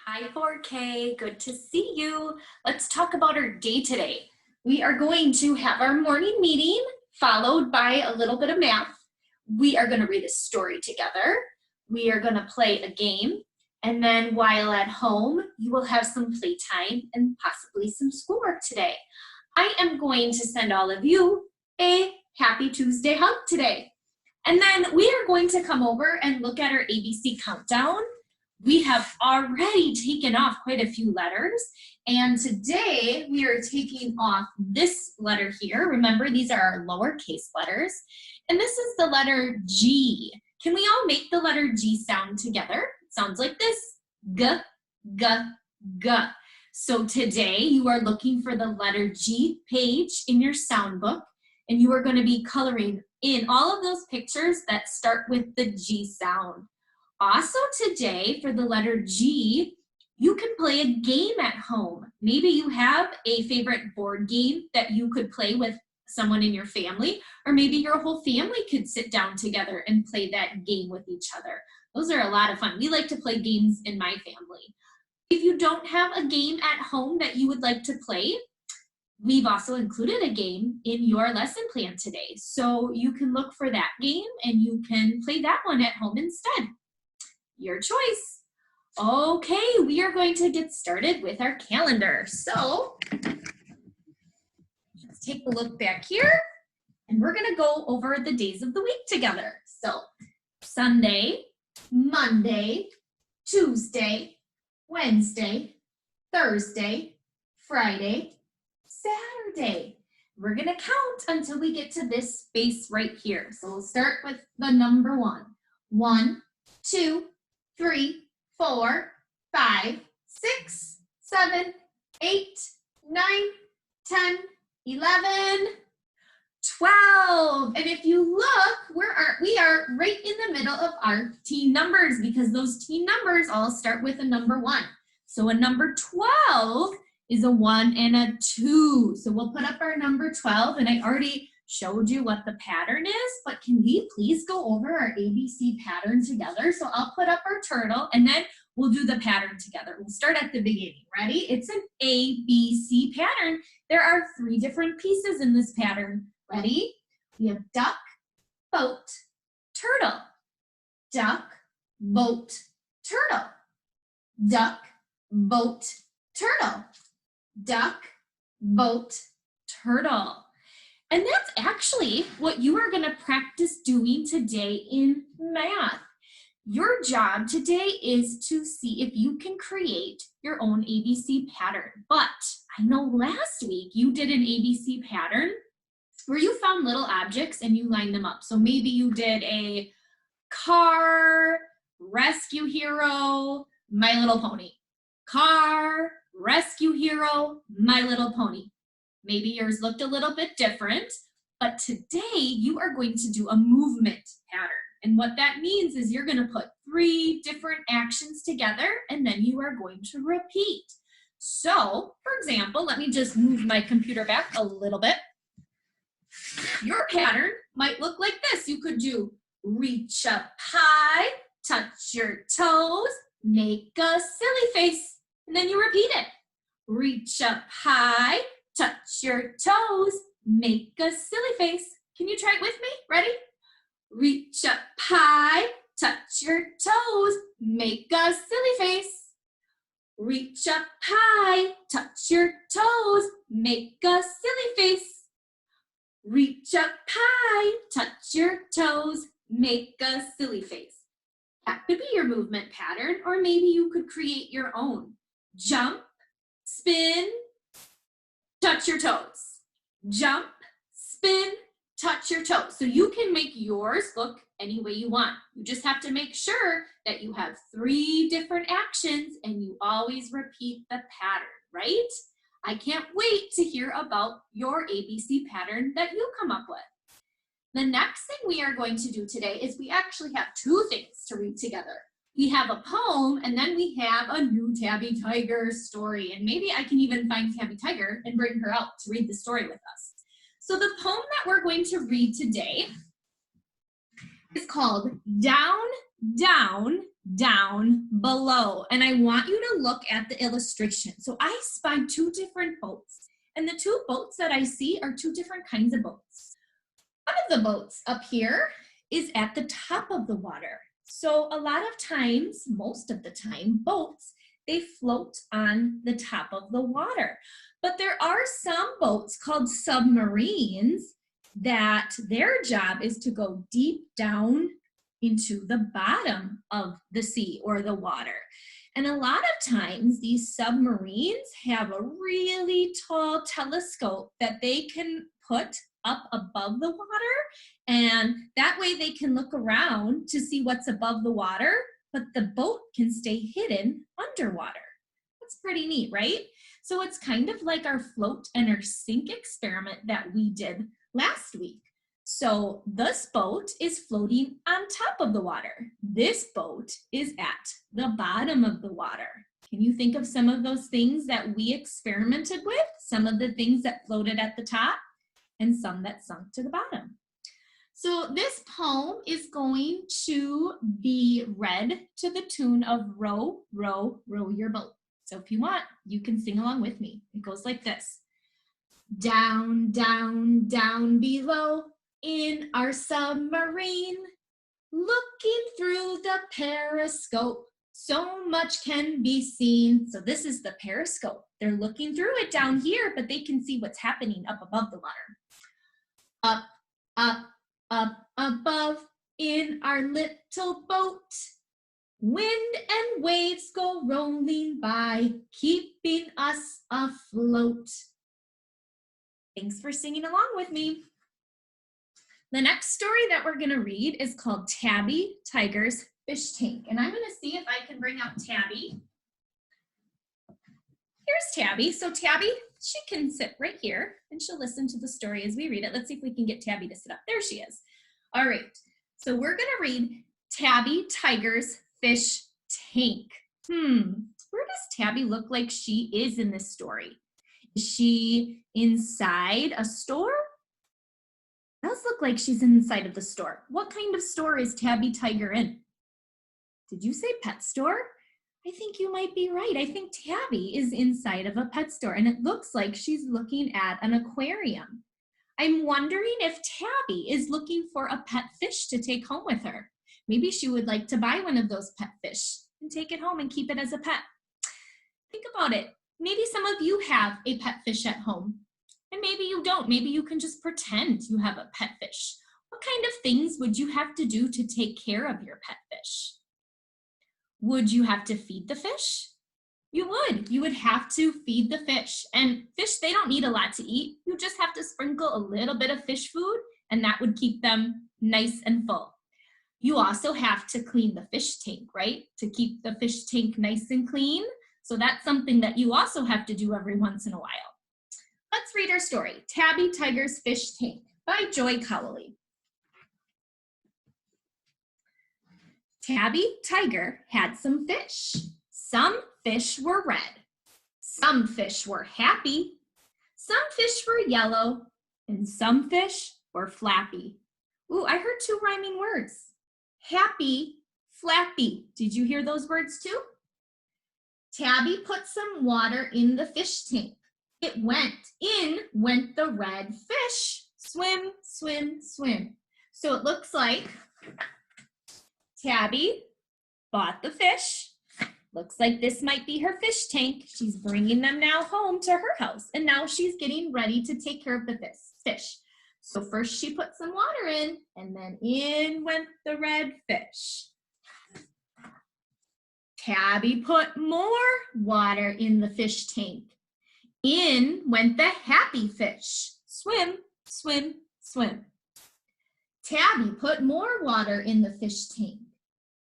Hi 4K, good to see you. Let's talk about our day today. We are going to have our morning meeting followed by a little bit of math. We are going to read a story together. We are going to play a game. And then while at home, you will have some playtime and possibly some schoolwork today. I am going to send all of you a happy Tuesday hug today. And then we are going to come over and look at our ABC countdown. We have already taken off quite a few letters, and today we are taking off this letter here. Remember, these are our lowercase letters, and this is the letter G. Can we all make the letter G sound together? It sounds like this, G, G, G. So today you are looking for the letter G page in your sound book, and you are going to be coloring in all of those pictures that start with the G sound. Also today, for the letter G, you can play a game at home. Maybe you have a favorite board game that you could play with someone in your family, or maybe your whole family could sit down together and play that game with each other. Those are a lot of fun. We like to play games in my family. If you don't have a game at home that you would like to play, we've also included a game in your lesson plan today. So you can look for that game and you can play that one at home instead. Your choice. Okay, we are going to get started with our calendar. So let's take a look back here and we're gonna go over the days of the week together. So Sunday, Monday, Tuesday, Wednesday, Thursday, Friday, Saturday. We're gonna count until we get to this space right here. So we'll start with the number 1. 1, 2, 3, 4, 5, 6, 7, 8, 9, 10, 11, 12. And if you look, we are right in the middle of our teen numbers because those teen numbers all start with a number 1. So a number 12 is a 1 and a 2. So we'll put up our number 12, and I already showed you what the pattern is, but can we please go over our ABC pattern together? So I'll put up our turtle and then we'll do the pattern together. We'll start at the beginning. Ready? It's an ABC pattern. There are 3 different pieces in this pattern. Ready? We have duck, boat, turtle. Duck, boat, turtle. Duck, boat, turtle. Duck, boat, turtle. And that's actually what you are going to practice doing today in math. Your job today is to see if you can create your own ABC pattern. But I know last week you did an ABC pattern where you found little objects and you lined them up. So maybe you did a car, rescue hero, My Little Pony. Car, rescue hero, My Little Pony. Maybe yours looked a little bit different, but today you are going to do a movement pattern. And what that means is you're going to put 3 different actions together and then you are going to repeat. So, for example, let me just move my computer back a little bit. Your pattern might look like this. You could do reach up high, touch your toes, make a silly face, and then you repeat it. Reach up high, touch your toes, make a silly face. Can you try it with me? Ready? Reach up high, touch your toes, make a silly face. Reach up high, touch your toes, make a silly face. Reach up high, touch your toes, make a silly face. That could be your movement pattern, or maybe you could create your own. Jump, spin, touch your toes. Jump, spin, touch your toes. So you can make yours look any way you want. You just have to make sure that you have 3 different actions and you always repeat the pattern, right? I can't wait to hear about your ABC pattern that you come up with. The next thing we are going to do today is we actually have 2 things to read together. We have a poem, and then we have a new Tabby Tiger story. And maybe I can even find Tabby Tiger and bring her out to read the story with us. So the poem that we're going to read today is called Down, Down, down below. And I want you to look at the illustration. So I spy two different boats. And the two boats that I see are two different kinds of boats. One of the boats up here is at the top of the water. So a lot of times, most of the time, boats, they float on the top of the water. But there are some boats called submarines that their job is to go deep down into the bottom of the sea or the water. And a lot of times these submarines have a really tall telescope that they can put up above the water, and that way they can look around to see what's above the water, but the boat can stay hidden underwater. That's pretty neat, right? So it's kind of like our float and our sink experiment that we did last week. So this boat is floating on top of the water. This boat is at the bottom of the water. Can you think of some of those things that we experimented with? Some of the things that floated at the top and some that sunk to the bottom. So this poem is going to be read to the tune of Row, Row, Row Your Boat. So if you want, you can sing along with me. It goes like this. Down, down, down below in our submarine, looking through the periscope, so much can be seen. So this is the periscope. They're looking through it down here, but they can see what's happening up above the water. Up, up, up above in our little boat, wind and waves go rolling by, keeping us afloat. Thanks for singing along with me. The next story that we're going to read is called Tabby Tiger's Fish Tank. And I'm going to see if I can bring out Tabby. Here's Tabby. So Tabby, she can sit right here and she'll listen to the story as we read it. Let's see if we can get Tabby to sit up. There she is. All right. So we're going to read Tabby Tiger's Fish Tank. Where does Tabby look like she is in this story? Is she inside a store? It does look like she's inside of the store. What kind of store is Tabby Tiger in? Did you say pet store? I think you might be right. I think Tabby is inside of a pet store, and it looks like she's looking at an aquarium. I'm wondering if Tabby is looking for a pet fish to take home with her. Maybe she would like to buy one of those pet fish and take it home and keep it as a pet. Think about it. Maybe some of you have a pet fish at home, and maybe you don't. Maybe you can just pretend you have a pet fish. What kind of things would you have to do to take care of your pet fish? Would you have to feed the fish? You would. You would have to feed the fish. And fish, they don't need a lot to eat. You just have to sprinkle a little bit of fish food, and that would keep them nice and full. You also have to clean the fish tank, right? To keep the fish tank nice and clean. So that's something that you also have to do every once in a while. Let's read our story, Tabby Tiger's Fish Tank by Joy Cowley. Tabby Tiger had some fish. Some fish were red. Some fish were happy. Some fish were yellow. And some fish were flappy. Ooh, I heard two rhyming words. Happy, flappy. Did you hear those words too? Tabby put some water in the fish tank. Went the red fish. Swim, swim, swim. So it looks like Tabby bought the fish. Looks like this might be her fish tank. She's bringing them now home to her house. And now she's getting ready to take care of the fish. So first she put some water in, and then in went the red fish. Tabby put more water in the fish tank. In went the happy fish. Swim, swim, swim. Tabby put more water in the fish tank.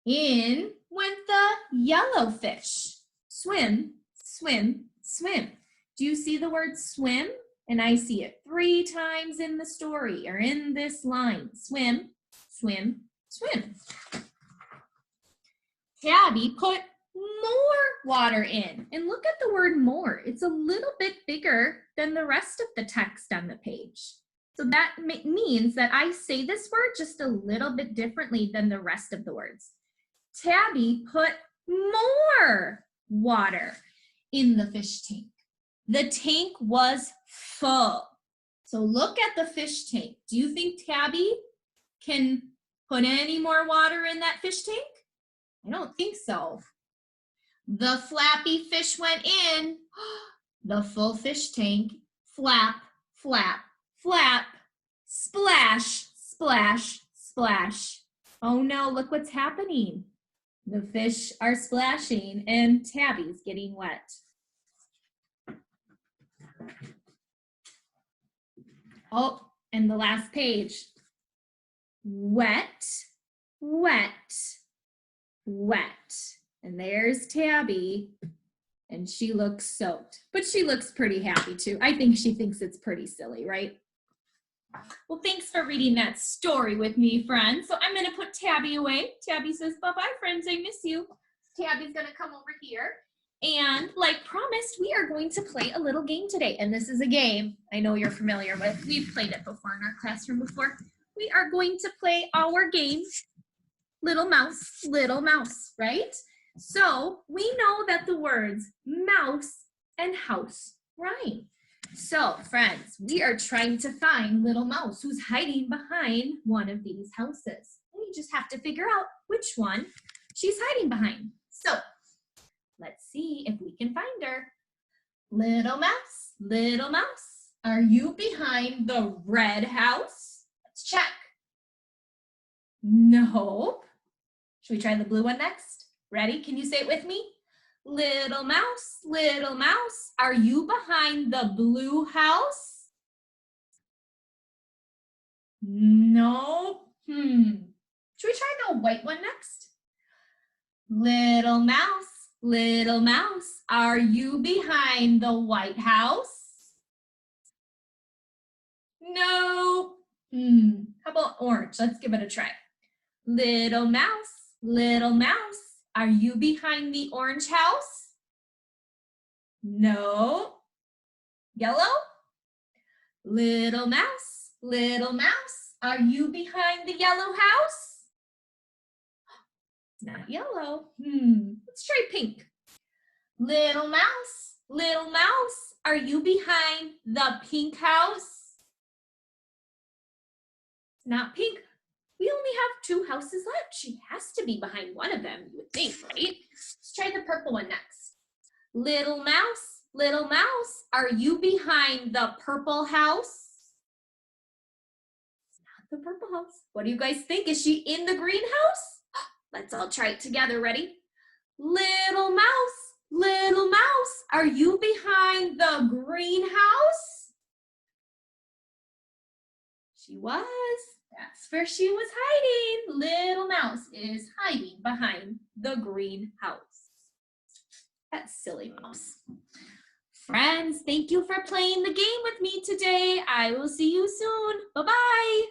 In went the yellow fish. Swim, swim, swim. Do you see the word swim? And I see it 3 times in the story or in this line. Swim, swim, swim. Tabby put more water in. And look at the word more. It's a little bit bigger than the rest of the text on the page. So that means that I say this word just a little bit differently than the rest of the words. Tabby put more water in the fish tank. The tank was full. So look at the fish tank. Do you think Tabby can put any more water in that fish tank? I don't think so. The flappy fish went in. The full fish tank. Flap, flap, flap. Splash, splash, splash. Oh no, look what's happening. The fish are splashing and Tabby's getting wet. Oh, and the last page. Wet, wet, wet. And there's Tabby, and she looks soaked, but she looks pretty happy too. I think she thinks it's pretty silly, right? Well, thanks for reading that story with me, friends. So I'm gonna put Tabby away. Tabby says, bye-bye, friends, I miss you. Tabby's gonna come over here. And like promised, we are going to play a little game today. And this is a game I know you're familiar with. We've played it before in our classroom before. We are going to play our game, Little Mouse, right? So we know that the words mouse and house rhyme. So friends, we are trying to find Little Mouse who's hiding behind one of these houses. We just have to figure out which one she's hiding behind. So let's see if we can find her. Little Mouse, are you behind the red house? Let's check. Nope. Should we try the blue one next? Ready? Can you say it with me? Little Mouse, are you behind the blue house? Nope. Should we try the white one next? Little Mouse, are you behind the white house? Nope. How about orange? Let's give it a try. Little Mouse, are you behind the orange house? No. Yellow? Little Mouse, are you behind the yellow house? Not yellow. Let's try pink. Little Mouse, are you behind the pink house? Not pink. We only have 2 houses left. She has to be behind one of them, you would think, right? Let's try the purple one next. Little Mouse, are you behind the purple house? Not the purple house. What do you guys think? Is she in the green house? Let's all try it together. Ready? Little Mouse, are you behind the green house? She was. That's where she was hiding. Little Mouse is hiding behind the green house. That silly mouse. Friends, thank you for playing the game with me today. I will see you soon. Bye-bye.